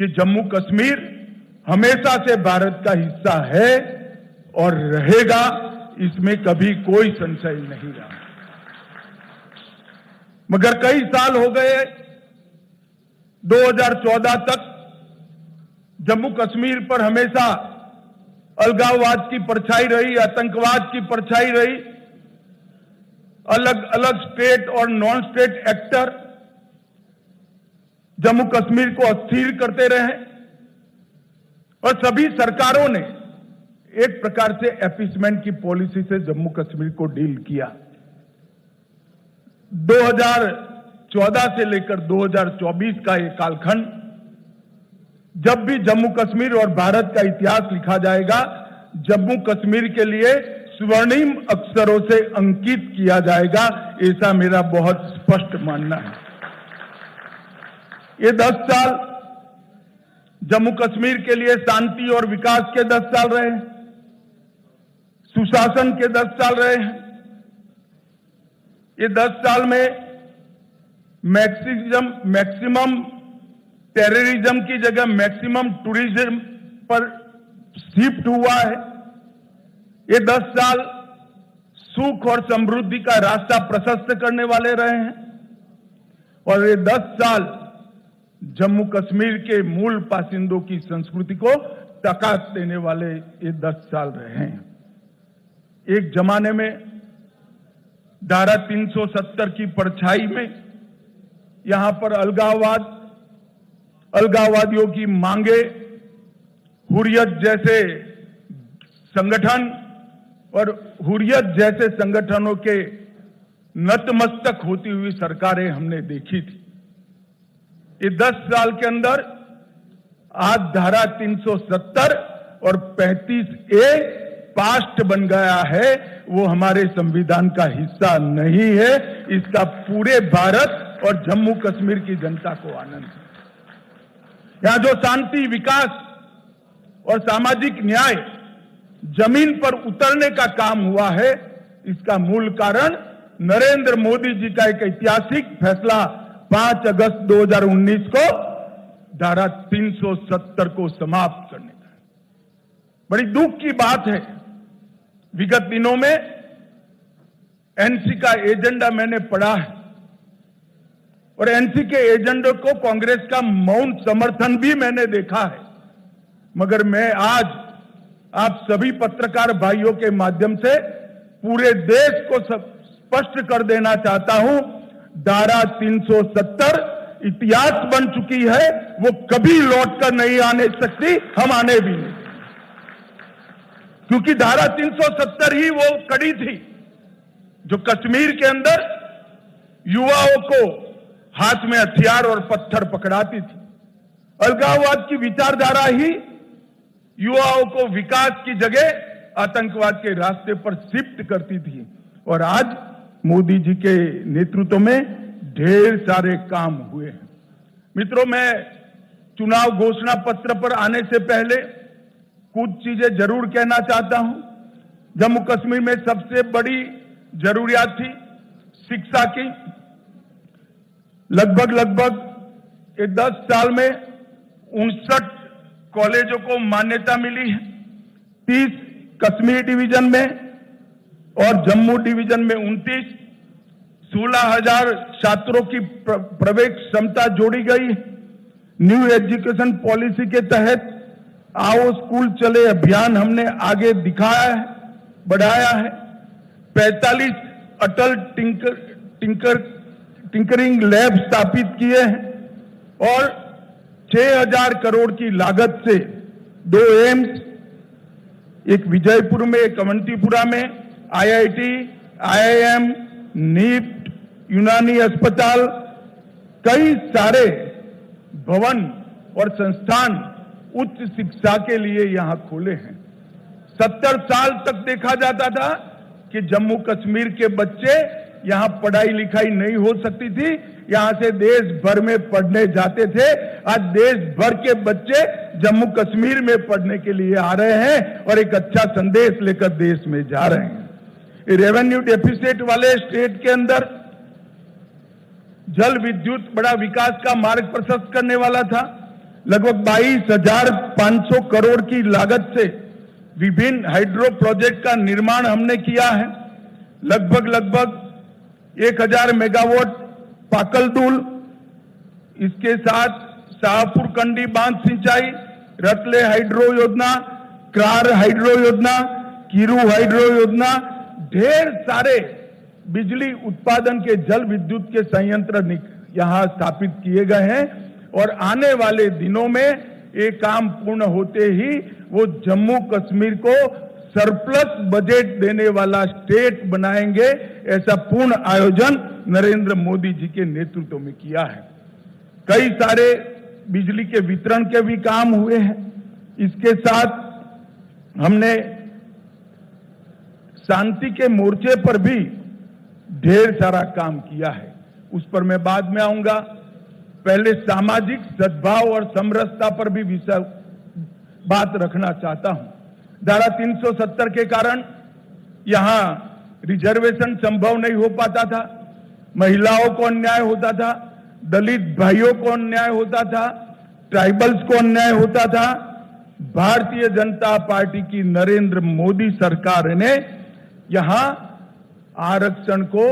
कि जम्मू कश्मीर हमेशा से भारत का हिस्सा है और रहेगा, इसमें कभी कोई संशय नहीं रहा। मगर कई साल हो गए, 2014 तक जम्मू कश्मीर पर हमेशा अलगाववाद की परछाई रही, आतंकवाद की परछाई रही। अलग अलग स्टेट और non state actor Jammu Kashmir को अस्थिर करते रहे और सभी सरकारों ने एक प्रकार से अपीसमेंट की पॉलिसी से जम्मू कश्मीर को डील किया। 2014 से लेकर 2024 का ये कालखंड, जब भी जम्मू कश्मीर और भारत का इतिहास लिखा जाएगा, जम्मू कश्मीर के लिए स्वर्णिम अक्षरों से अंकित किया जाएगा, ऐसा मेरा बहुत स्पष्ट मानना है। ये 10 साल जम्मू कश्मीर के लिए शांति और विकास के 10 साल रहे हैं, सुशासन के 10 साल रहे हैं। ये 10 साल में मैक्सिमम टेररिज्म की जगह मैक्सिमम टूरिज्म पर शिफ्ट हुआ है। ये 10 साल सुख और समृद्धि का रास्ता प्रशस्त करने वाले रहे हैं और ये 10 साल जम्मू कश्मीर के मूल बासिंदों की संस्कृति को ताकत देने वाले ये 10 साल रहे हैं। एक जमाने में धारा 370 की परछाई में यहां पर अलगाववादियों की मांगे, हुर्रियत जैसे संगठन और हुर्रियत जैसे संगठनों के नतमस्तक होती हुई सरकारें हमने देखी थी। ये 10 साल के अंदर आज धारा 370 और 35A पास्ट बन गया है, वो हमारे संविधान का हिस्सा नहीं है। इसका पूरे भारत और जम्मू कश्मीर की जनता को आनंद है। यहां जो शांति, विकास और सामाजिक न्याय जमीन पर उतरने का काम हुआ है, इसका मूल कारण नरेंद्र मोदी जी का एक ऐतिहासिक फैसला 5 अगस्त 2019 को धारा 370 को समाप्त करने का। बड़ी दुख की बात है, विगत दिनों में एनसी का एजेंडा मैंने पढ़ा है और एनसी के एजेंडे को कांग्रेस का मौन समर्थन भी मैंने देखा है। मगर मैं आज आप सभी पत्रकार भाइयों के माध्यम से पूरे देश को स्पष्ट कर देना चाहता हूं, धारा 370 इतिहास बन चुकी है, वो कभी लौटकर नहीं आने सकती, हम आने भी नहीं। क्योंकि धारा 370 ही वो कड़ी थी जो कश्मीर के अंदर युवाओं को हाथ में हथियार और पत्थर पकड़ाती थी। अलगाववाद की विचारधारा ही युवाओं को विकास की जगह आतंकवाद के रास्ते पर शिफ्ट करती थी और आज मोदी जी के नेतृत्व में ढेर सारे काम हुए हैं। मित्रों, मैं चुनाव घोषणा पत्र पर आने से पहले कुछ चीजें जरूर कहना चाहता हूं। जम्मू कश्मीर में सबसे बड़ी जरूरियात थी शिक्षा की। लगभग 10 साल में 59 कॉलेजों को मान्यता मिली है। 30 कश्मीर डिवीजन में और जम्मू डिवीजन में 29, 16,000 छात्रों की प्रवेश क्षमता जोड़ी गई है। न्यू एजुकेशन पॉलिसी के तहत आओ स्कूल चले अभियान हमने आगे दिखाया है, बढ़ाया है। 45 अटल टिंकरिंग लैब स्थापित किए हैं और 6,000 करोड़ की लागत से 2 एम्स, एक विजयपुर में, एक अवंतीपुरा में, IIT, IIM, नीट, यूनानी अस्पताल, कई सारे भवन और संस्थान उच्च शिक्षा के लिए यहां खोले हैं। 70 साल तक देखा जाता था कि जम्मू कश्मीर के बच्चे यहां पढ़ाई लिखाई नहीं हो सकती थी, यहां से देश भर में पढ़ने जाते थे। आज देश भर के बच्चे जम्मू कश्मीर में पढ़ने के लिए आ रहे हैं और एक अच्छा संदेश लेकर देश में जा रहे हैं। रेवेन्यू डेफिसिट वाले स्टेट के अंदर जल विद्युत बड़ा विकास का मार्ग प्रशस्त करने वाला था। लगभग 22,500 करोड़ की लागत से विभिन्न हाइड्रो प्रोजेक्ट का निर्माण हमने किया है। लगभग 1,000 मेगावाट पाकलदुल, इसके साथ शाहपुर कंडी बांध सिंचाई, रतले हाइड्रो योजना, क्रार हाइड्रो योजना, कीरू हाइड्रो योजना, ढेर सारे बिजली उत्पादन के जल विद्युत के संयंत्र यहां स्थापित किए गए हैं और आने वाले दिनों में ये काम पूर्ण होते ही वो जम्मू कश्मीर को सरप्लस बजट देने वाला स्टेट बनाएंगे। ऐसा पूर्ण आयोजन नरेंद्र मोदी जी के नेतृत्व में किया है। कई सारे बिजली के वितरण के भी काम हुए हैं। इसके साथ हमने शांति के मोर्चे पर भी ढेर सारा काम किया है, उस पर मैं बाद में आऊंगा। पहले सामाजिक सद्भाव और समरसता पर भी बात रखना चाहता हूं। धारा 370 के कारण यहां रिजर्वेशन संभव नहीं हो पाता था, महिलाओं को अन्याय होता था, दलित भाइयों को अन्याय होता था, ट्राइबल्स को अन्याय होता था। भारतीय जनता पार्टी की नरेंद्र मोदी सरकार ने यहां आरक्षण को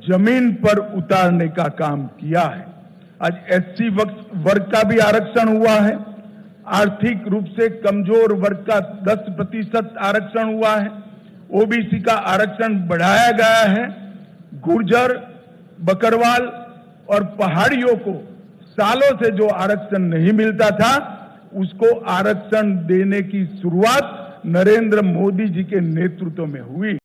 जमीन पर उतारने का काम किया है। आज एससी वर्ग का भी आरक्षण हुआ है, आर्थिक रूप से कमजोर वर्ग का 10% आरक्षण हुआ है, ओबीसी का आरक्षण बढ़ाया गया है, गुर्जर, बकरवाल और पहाड़ियों को सालों से जो आरक्षण नहीं मिलता था उसको आरक्षण देने की शुरुआत नरेंद्र मोदी जी के नेतृत्व में हुई।